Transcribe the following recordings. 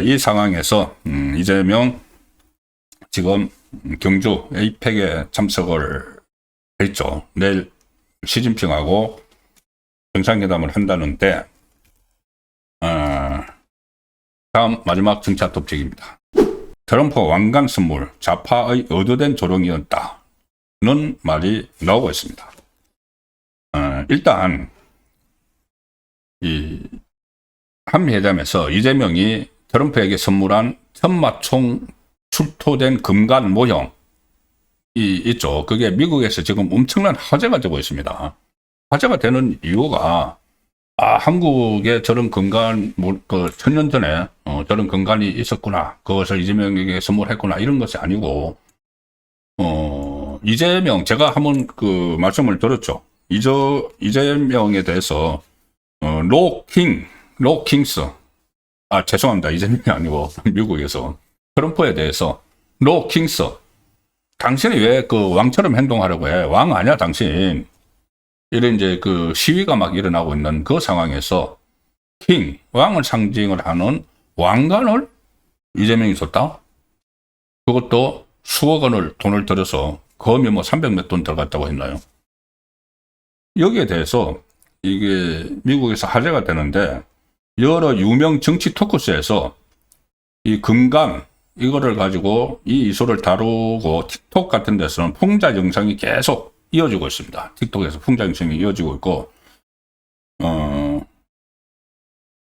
이 상황에서 이재명 지금 경주 에이펙에 참석을 했죠. 내일 시진핑하고 정상회담을 한다는데 다음 마지막 정치 톱직입니다. 트럼프 왕관 선물 좌파의 의도된 조롱이었다는 말이 나오고 있습니다. 일단 이 한미회담에서 이재명이 트럼프에게 선물한 천마총 출토된 금관 모형이 있죠. 그게 미국에서 지금 엄청난 화제가 되고 있습니다. 화제가 되는 이유가 한국에 저런 금관, 천년 전에 저런 금관이 있었구나, 그것을 이재명에게 선물했구나, 이런 것이 아니고 이재명, 제가 한번 그 말씀을 들었죠. 이재명에 대해서 로킹스, 죄송합니다. 이재명이 아니고 미국에서 트럼프에 대해서 로킹스, 당신이 왜 그 왕처럼 행동하려고 해? 왕 아니야 당신. 이런 이제 그 시위가 막 일어나고 있는 그 상황에서 왕을 상징을 하는 왕관을 이재명이 줬다? 그것도 수억 원을 돈을 들여서 거의 뭐 300몇 돈 들어갔다고 했나요? 여기에 대해서 이게 미국에서 화제가 되는데, 여러 유명 정치 토크쇼에서 이 금관 이거를 가지고 이 이슈를 다루고 틱톡 같은 데서는 풍자 영상이 계속 이어지고 있습니다. 틱톡에서 풍자 영상이 이어지고 있고,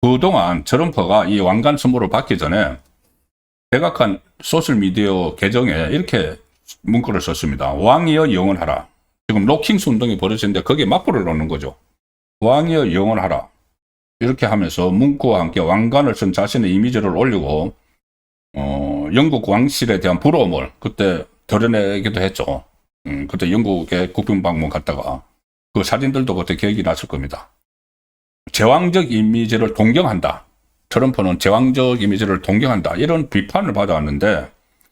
그동안 트럼프가 이 왕관 선물을 받기 전에 백악관 소셜미디어 계정에 이렇게 문구를 썼습니다. 왕이여 영원하라. 지금 로킹스 운동이 벌어지는데 거기에 맞불을 놓는 거죠. 왕이여 영원하라. 이렇게 하면서 문구와 함께 왕관을 쓴 자신의 이미지를 올리고 영국 왕실에 대한 부러움을 그때 드러내기도 했죠. 그때 영국에 국빈 방문 갔다가 그 사진들도 그때 기억이 났을 겁니다. 제왕적 이미지를 동경한다. 트럼프는 제왕적 이미지를 동경한다. 이런 비판을 받아왔는데,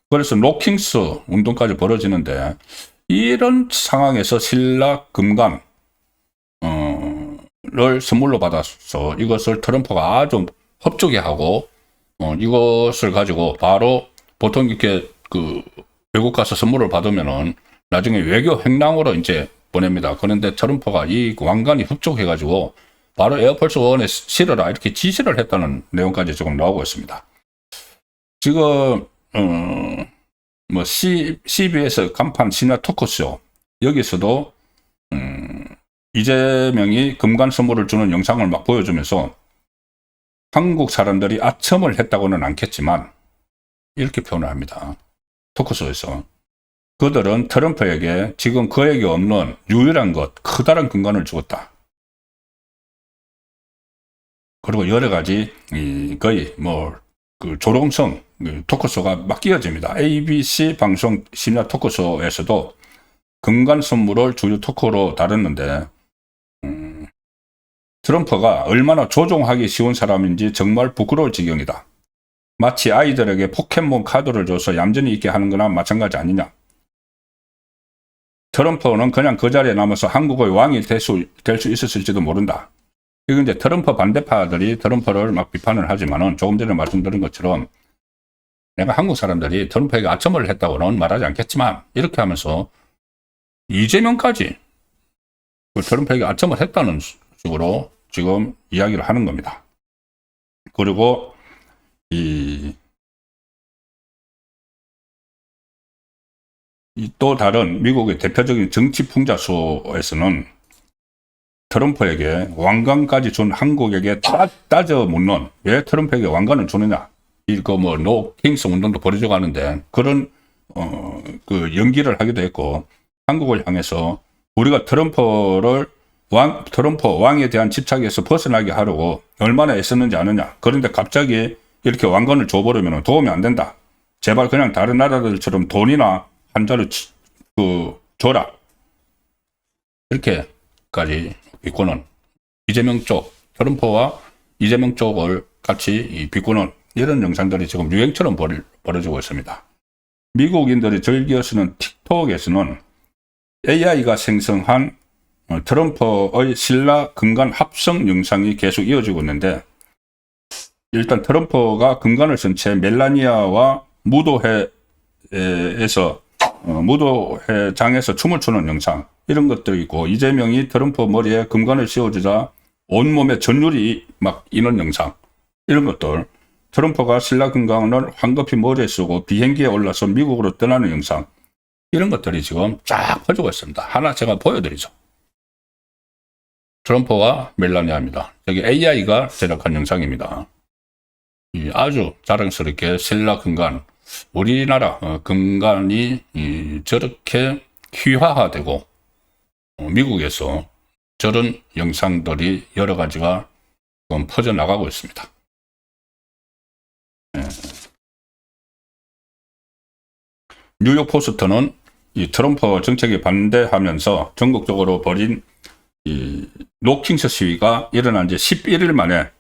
그래서 로킹스 운동까지 벌어지는데, 이런 상황에서 신라 금관을 선물로 받아서 이것을 트럼프가 아주 흡족해 하고 이것을 가지고 바로 보통 이렇게 그 외국 가서 선물을 받으면은 나중에 외교 횡령으로 이제 보냅니다. 그런데 트럼프가 이 왕관이 흡족해가지고 바로 에어포스 원에 실어라 이렇게 지시를 했다는 내용까지 지금 나오고 있습니다. 지금 뭐 CBS 간판 신화 토크쇼 여기서도 이재명이 금관 선물을 주는 영상을 막 보여주면서 한국 사람들이 아첨을 했다고는 않겠지만 이렇게 표현을 합니다. 토크쇼에서 그들은 트럼프에게 지금 그에게 없는 유일한 것, 커다란 금관을 주었다. 그리고 여러 가지 거의 뭐 그 조롱성 토크쇼가 막 끼어집니다. ABC 방송 심야 토크쇼에서도 금관 선물을 주요 토크로 다뤘는데 트럼프가 얼마나 조종하기 쉬운 사람인지 정말 부끄러울 지경이다. 마치 아이들에게 포켓몬 카드를 줘서 얌전히 있게 하는 거나 마찬가지 아니냐. 트럼프는 그냥 그 자리에 남아서 한국의 왕이 될 수 있었을지도 모른다. 이건 이제 트럼프 반대파들이 트럼프를 막 비판을 하지만은 조금 전에 말씀드린 것처럼 내가 한국 사람들이 트럼프에게 아첨을 했다고는 말하지 않겠지만 이렇게 하면서 이재명까지 트럼프에게 아첨을 했다는 식으로 지금 이야기를 하는 겁니다. 그리고 또 다른 미국의 대표적인 정치 풍자쇼에서는 트럼프에게 왕관까지 준 한국에게 따져 묻는 왜 트럼프에게 왕관을 주느냐. 이거 뭐 노킹스 운동도 벌어지고 하는데 그런 그 연기를 하기도 했고 한국을 향해서 우리가 트럼프 왕에 대한 집착에서 벗어나게 하려고 얼마나 애썼는지 아느냐. 그런데 갑자기 이렇게 왕관을 줘버리면 도움이 안 된다. 제발 그냥 다른 나라들처럼 돈이나 한자를 줘라. 이렇게까지 비꼬는 이재명 쪽, 트럼프와 이재명 쪽을 같이 비꼬는 이런 영상들이 지금 유행처럼 벌어지고 있습니다. 미국인들이 즐겨 쓰는 틱톡에서는 AI가 생성한 트럼프의 신라 금관 합성 영상이 계속 이어지고 있는데, 일단 트럼프가 금관을 쓴 채 멜라니아와 무도회장에서 춤을 추는 영상, 이런 것들이 있고, 이재명이 트럼프 머리에 금관을 씌워주자 온몸에 전율이 막 이는 영상, 이런 것들, 트럼프가 신라 금관을 황급히 머리에 쓰고 비행기에 올라서 미국으로 떠나는 영상, 이런 것들이 지금 쫙 퍼지고 있습니다. 하나 제가 보여드리죠. 트럼프와 멜라니아입니다. 여기 AI가 제작한 영상입니다. 아주 자랑스럽게 신라 금관, 우리나라 금관이 저렇게 휘화화되고 미국에서 저런 영상들이 여러 가지가 지금 퍼져나가고 있습니다. 뉴욕 포스트는 이 트럼프 정책에 반대하면서 전국적으로 벌인 이 노킹스 시위가 일어난 지 11일 만에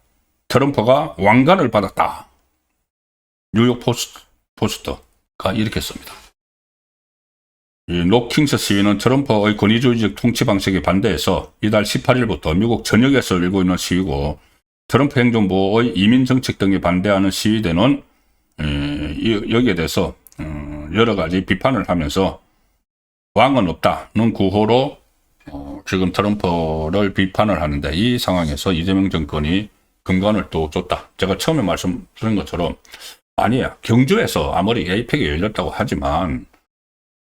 트럼프가 왕관을 받았다. 뉴욕 포스트가 이렇게 씁니다. 이 노킹스 시위는 트럼프의 권위주의적 통치 방식에 반대해서 이달 18일부터 미국 전역에서 열리고 있는 시위고, 트럼프 행정부의 이민 정책 등에 반대하는 시위대는 여기에 대해서 여러 가지 비판을 하면서 왕은 없다는 구호로 지금 트럼프를 비판을 하는데, 이 상황에서 이재명 정권이 금관을 또 줬다. 제가 처음에 말씀드린 것처럼, 아니야, 경주에서 아무리 에이펙이 열렸다고 하지만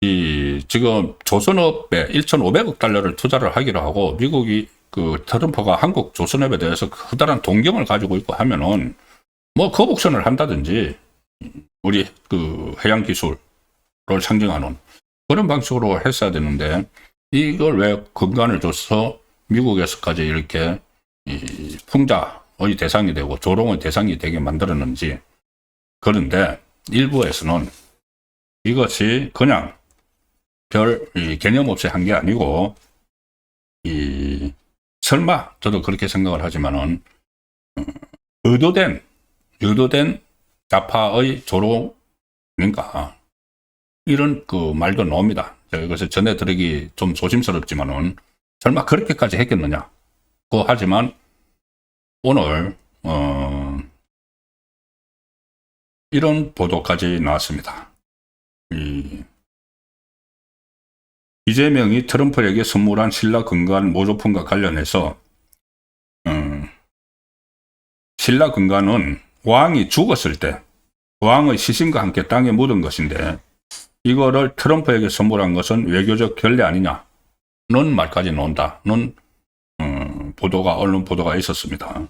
지금 조선업에 1,500억 달러를 투자를 하기로 하고, 미국이 트럼프가 한국 조선업에 대해서 커다란 동경을 가지고 있고 하면은 뭐 거북선을 한다든지 우리 해양 기술을 상징하는 그런 방식으로 했어야 되는데, 이걸 왜 금관을 줘서 미국에서까지 이렇게 풍자의 대상이 되고 조롱의 대상이 되게 만들었는지. 그런데 일부에서는 이것이 그냥 별 개념 없이 한 게 아니고, 설마 저도 그렇게 생각을 하지만은 의도된 좌파의 조롱인가, 이런 말도 나옵니다. 제가 이것을 전해드리기 좀 조심스럽지만은 설마 그렇게까지 했겠느냐. 하지만 오늘 이런 보도까지 나왔습니다. 이재명이 트럼프에게 선물한 신라 금관 모조품과 관련해서 신라 금관은 왕이 죽었을 때 왕의 시신과 함께 땅에 묻은 것인데, 이거를 트럼프에게 선물한 것은 외교적 결례 아니냐는 말까지 나온다는 언론 보도가 있었습니다.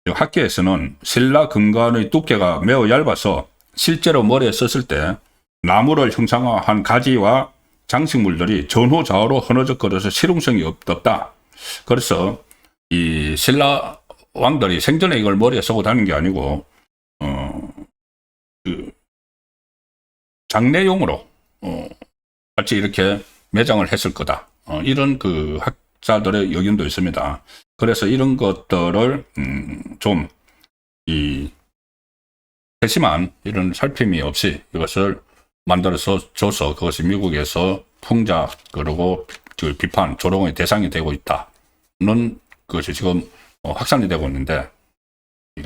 학계에서는 신라 금관의 두께가 매우 얇아서 실제로 머리에 썼을 때 나무를 형상화한 가지와 장식물들이 전후 좌우로 흐느적거려서 실용성이 없다. 그래서 이 신라 왕들이 생전에 이걸 머리에 쓰고 다니는 게 아니고 장례용으로 같이 이렇게 매장을 했을 거다. 이런 학자들의 의견도 있습니다. 그래서 이런 것들을 좀 세심한 이런 살핌이 없이 이것을 만들어서 줘서 그것이 미국에서 풍자 그리고 비판 조롱의 대상이 되고 있다는 것이 지금 확산이 되고 있는데,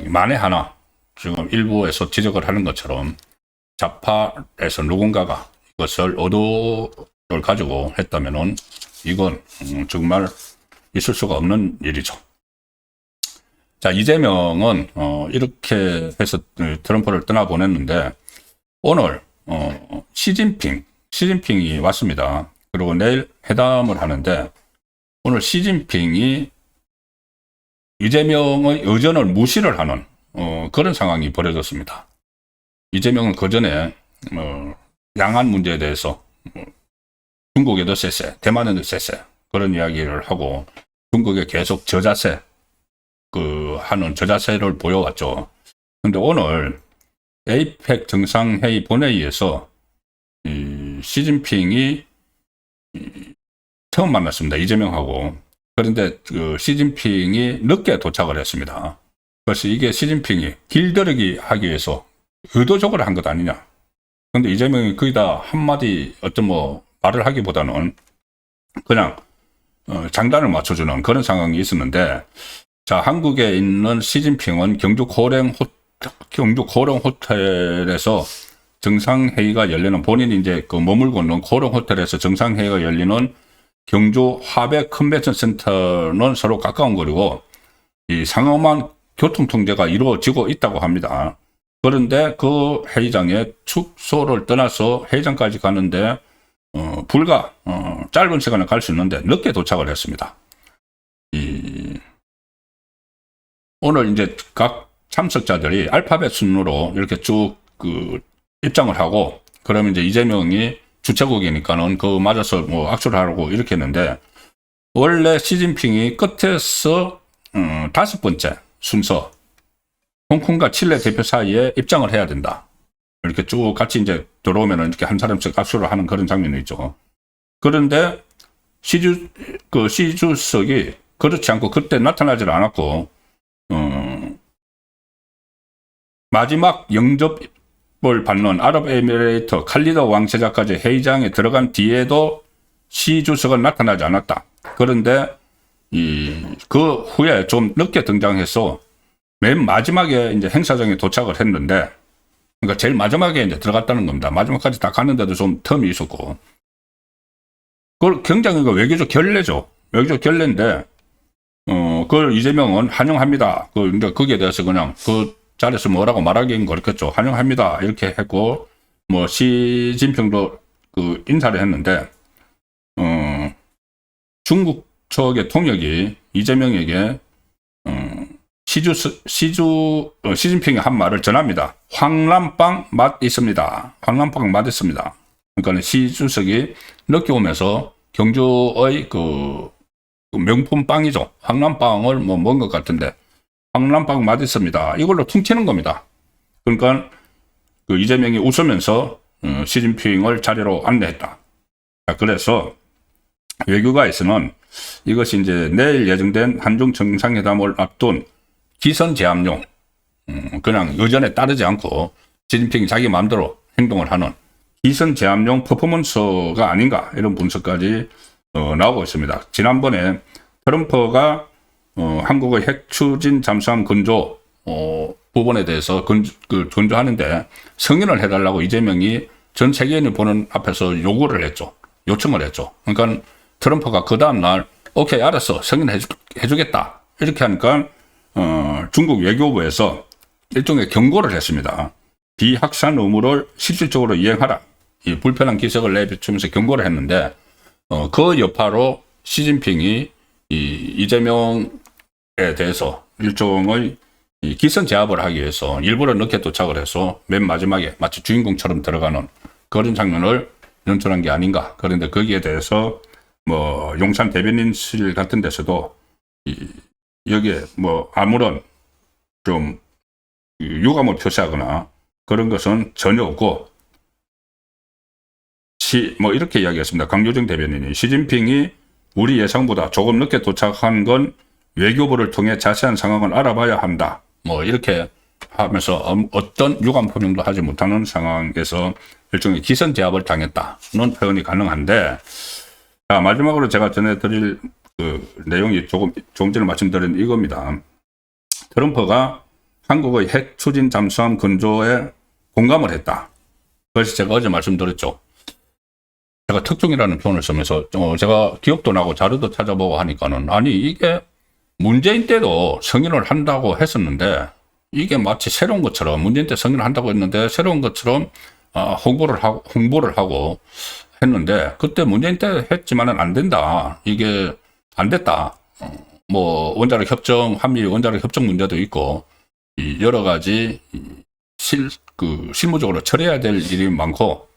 만에 하나 지금 일부에서 지적을 하는 것처럼 좌파에서 누군가가 이것을 의도를 가지고 했다면은 이건 정말 있을 수가 없는 일이죠. 자, 이재명은 이렇게 해서 트럼프를 떠나보냈는데, 오늘 시진핑이 왔습니다. 그리고 내일 회담을 하는데, 오늘 시진핑이 이재명의 의전을 무시를 하는 그런 상황이 벌어졌습니다. 이재명은 그전에 양안 문제에 대해서 중국에도 쎄쎄, 대만에도 쎄쎄 그런 이야기를 하고 중국에 계속 저자세 하는 저자세를 보여왔죠. 그런데 오늘 에이펙 정상회의 본회의에서 시진핑이 처음 만났습니다. 이재명하고. 그런데 시진핑이 늦게 도착을 했습니다. 그래서 이게 시진핑이 길들이기 하기 위해서 의도적으로 한 것 아니냐. 그런데 이재명이 거의 다 한마디 말을 하기보다는 그냥 장단을 맞춰주는 그런 상황이 있었는데, 자, 한국에 있는 시진핑은 경주 고령 호텔에서 정상회의가 열리는, 본인이 이제 그 머물고 있는 고령 호텔에서 정상회의가 열리는 경주 화백 컨벤션 센터는 서로 가까운 거리고, 이 상엄한 교통통제가 이루어지고 있다고 합니다. 그런데 그 회의장에 숙소를 떠나서 회의장까지 가는데 불과 짧은 시간에 갈 수 있는데 늦게 도착을 했습니다. 오늘 이제 각 참석자들이 알파벳 순으로 이렇게 쭉 입장을 하고, 그러면 이제 이재명이 주최국이니까는 그 맞아서 뭐 악수를 하라고 이렇게 했는데, 원래 시진핑이 끝에서 5번째 순서 홍콩과 칠레 대표 사이에 입장을 해야 된다. 이렇게 쭉 같이 이제 들어오면은 이렇게 한 사람씩 악수를 하는 그런 장면이 있죠. 그런데 시 주석이 그렇지 않고 그때 나타나질 않았고, 마지막 영접을 받는 아랍에미레이트 칼리드 왕세자까지 회의장에 들어간 뒤에도 시 주석은 나타나지 않았다. 그런데 그 후에 좀 늦게 등장해서 맨 마지막에 이제 행사장에 도착을 했는데, 그러니까 제일 마지막에 이제 들어갔다는 겁니다. 마지막까지 다 갔는데도 좀 텀이 있었고, 그걸 굉장히 외교적 결례죠. 외교적 결례인데, 그걸 이재명은 환영합니다. 이제 거기에 대해서 그냥 그 자리에서 뭐라고 말하기는 그렇겠죠. 환영합니다. 이렇게 했고, 뭐, 시진핑도 인사를 했는데, 중국 측의 통역이 이재명에게, 시진핑이 한 말을 전합니다. 황남빵 맛 있습니다. 황남빵 맛 있습니다. 그러니까 시 주석이 늦게 오면서 경주의 명품 빵이죠. 황남빵을 뭐 먹은 것 같은데, 황남빵 맛 있습니다. 이걸로 퉁치는 겁니다. 그러니까 이재명이 웃으면서 시진핑을 자리로 안내했다. 그래서 외교가에서는 이것이 이제 내일 예정된 한중 정상회담을 앞둔 기선 제압용, 그냥 의전에 따르지 않고 시진핑이 자기 마음대로 행동을 하는 기선 제압용 퍼포먼스가 아닌가, 이런 분석까지 나오고 있습니다. 지난번에 트럼프가 한국의 핵 추진 잠수함 건조 부분에 대해서 건조하는데 승인을 해달라고 이재명이 전 세계인이 보는 앞에서 요구를 했죠. 요청을 했죠. 그러니까 트럼프가 그 다음날 오케이 알았어 승인해주겠다 이렇게 하니까 중국 외교부에서 일종의 경고를 했습니다. 비확산 의무를 실질적으로 이행하라. 이 불편한 기색을 내비추면서 경고를 했는데, 그 여파로 시진핑이 이재명에 대해서 일종의 기선 제압을 하기 위해서 일부러 늦게 도착을 해서 맨 마지막에 마치 주인공처럼 들어가는 그런 장면을 연출한 게 아닌가. 그런데 거기에 대해서 뭐 용산 대변인실 같은 데서도 여기에 뭐 아무런 좀 유감을 표시하거나 그런 것은 전혀 없고, 뭐 이렇게 이야기했습니다. 강효정 대변인이 시진핑이 우리 예상보다 조금 늦게 도착한 건 외교부를 통해 자세한 상황을 알아봐야 한다. 뭐 이렇게 하면서 어떤 유감 표명도 하지 못하는 상황에서 일종의 기선 제압을 당했다는 표현이 가능한데, 자, 마지막으로 제가 전해드릴 내용이 조금 전에 말씀드린 이겁니다. 트럼프가 한국의 핵 추진 잠수함 건조에 공감을 했다. 그래서 제가 어제 말씀드렸죠. 제가 특종이라는 표현을 쓰면서 제가 기억도 나고 자료도 찾아보고 하니까는, 아니 이게 문재인 때도 승인을 한다고 했었는데, 이게 마치 새로운 것처럼, 문재인 때 승인을 한다고 했는데 새로운 것처럼 홍보를 하고 했는데, 그때 문재인 때 했지만은 안 된다. 이게 안 됐다. 뭐 원자력 협정, 한미 원자력 협정 문제도 있고 여러 가지 실무적으로 처리해야 될 일이 많고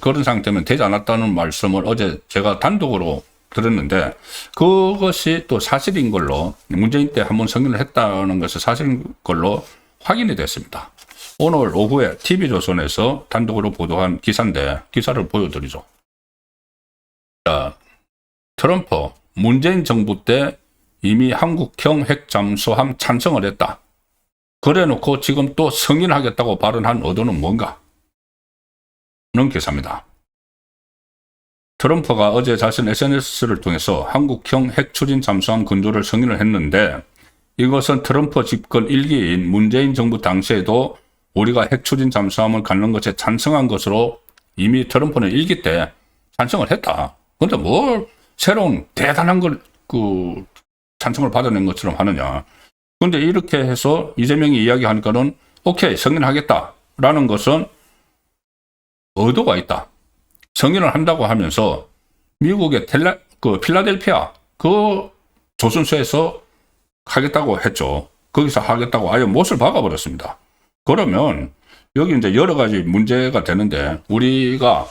그런 상태면 되지 않았다는 말씀을 어제 제가 단독으로 들었는데, 그것이 또 사실인 걸로, 문재인 때 한번 승인을 했다는 것이 사실인 걸로 확인이 됐습니다. 오늘 오후에 TV조선에서 단독으로 보도한 기사인데 기사를 보여드리죠. 자, 트럼프 문재인 정부 때 이미 한국형 핵잠수함 찬성을 했다. 그래놓고 지금 또 승인하겠다고 발언한 의도는 뭔가? 는 기사입니다. 트럼프가 어제 자신 SNS를 통해서 한국형 핵 추진 잠수함 건조를 승인을 했는데 이것은 트럼프 집권 1기인 문재인 정부 당시에도 우리가 핵 추진 잠수함을 갖는 것에 찬성한 것으로 이미 트럼프는 1기 때 찬성을 했다. 근데 뭘 새로운 대단한 걸 찬성을 받아낸 것처럼 하느냐. 근데 이렇게 해서 이재명이 이야기하니까는 오케이 승인하겠다라는 것은 의도가 있다. 승인을 한다고 하면서 미국의 필라델피아 그 조선소에서 하겠다고 했죠. 거기서 하겠다고 아예 못을 박아버렸습니다. 그러면 여기 이제 여러 가지 문제가 되는데 우리가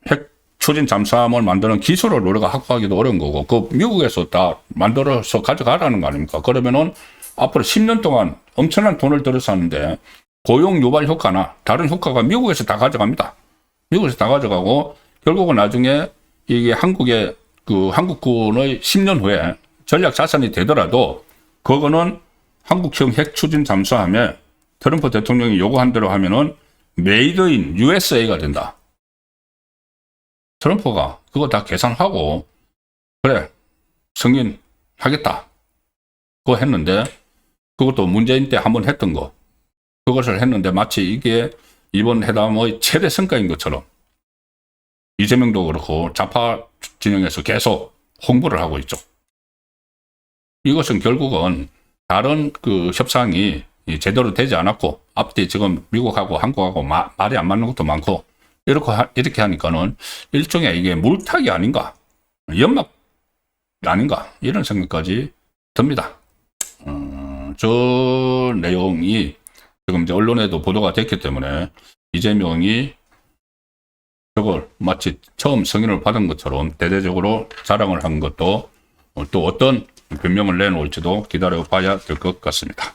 핵 추진 잠수함을 만드는 기술을 우리가 확보하기도 어려운 거고 그 미국에서 다 만들어서 가져가라는 거 아닙니까? 그러면은 앞으로 10년 동안 엄청난 돈을 들여서 하는데 고용 유발 효과나 다른 효과가 미국에서 다 가져갑니다. 미국에서 다 가져가고 결국은 나중에 이게 한국의 한국군의 10년 후에 전략 자산이 되더라도 그거는 한국형 핵 추진 잠수함에 트럼프 대통령이 요구한 대로 하면은 메이드 인 USA가 된다. 트럼프가 그거 다 계산하고 그래 승인하겠다 그거 했는데 그것도 문재인 때 한번 했던 거 그것을 했는데 마치 이게 이번 회담의 최대 성과인 것처럼 이재명도 그렇고 좌파 진영에서 계속 홍보를 하고 있죠. 이것은 결국은 다른 협상이 제대로 되지 않았고 앞뒤 지금 미국하고 한국하고 말이 안 맞는 것도 많고 이렇게 하니까는 일종의 이게 물타기 아닌가 연막 아닌가 이런 생각까지 듭니다. 저 내용이 지금 이제 언론에도 보도가 됐기 때문에 이재명이 저걸 마치 처음 승인을 받은 것처럼 대대적으로 자랑을 한 것도 또 어떤 변명을 내놓을지도 기다려 봐야 될 것 같습니다.